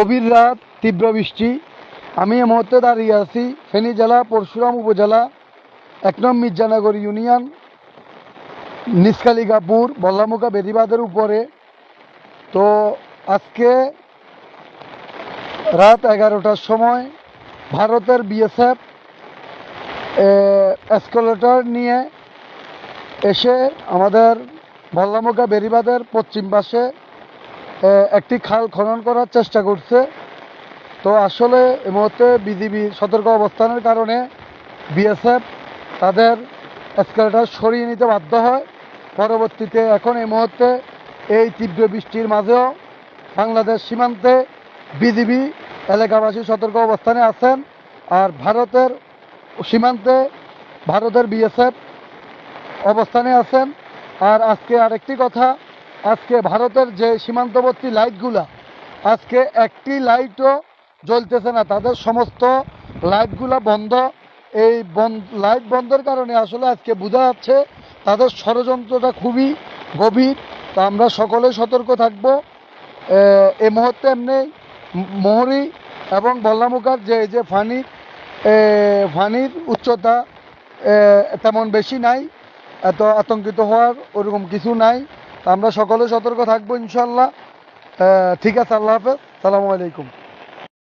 গভীর রাত, তীব্র বৃষ্টি। আমি এই মুহূর্তে দাঁড়িয়ে আছি ফেনী জেলা পরশুরাম উপজেলা ১ নং মির্জানগর ইউনিয়ন নিষ্কালিকাপুর বল্লামুখা বেদিবাঁধের উপরে। তো আজকে রাত 11টার সময় ভারতের বিএসএফ এসকলেটর নিয়ে এসে আমাদের বল্লামুখা বেদিবাঁধের পশ্চিম পাশে একটি খাল খনন করার চেষ্টা করছে। তো আসলে এই মুহূর্তে বিজিবি সতর্ক অবস্থানের কারণে বিএসএফ তাদের এসকেলেটর সরিয়ে নিতে বাধ্য হয়। পরবর্তীতে এখন এই মুহূর্তে এই তীব্র বৃষ্টির মাঝেও বাংলাদেশ সীমান্তে বিজিবি এলাকাবাসী সতর্ক অবস্থানে আছেন। আর ভারতের সীমান্তে ভারতের বিএসএফ অবস্থানে আছেন। আর আজকে আরেকটি কথা, আজকে ভারতের যে সীমান্তবর্তী লাইটগুলা, আজকে একটি লাইটও জ্বলতেছে না, তাদের সমস্ত লাইটগুলা বন্ধ। এই লাইট বন্ধের কারণে আসলে আজকে বোঝা যাচ্ছে তাদের ষড়যন্ত্রটা খুবই গভীর। তো আমরা সকলে সতর্ক থাকব। এই মুহূর্তে এমনি মোহরি এবং বল্লামুখার যে ফানির উচ্চতা তেমন বেশি নাই, এত আতঙ্কিত হওয়ার ওরকম কিছু নাই। আমরা সকলে সতর্ক থাকবো ইনশাল্লাহ। ঠিক আছে, আল্লাহ হাফেজ, সালামু আলাইকুম।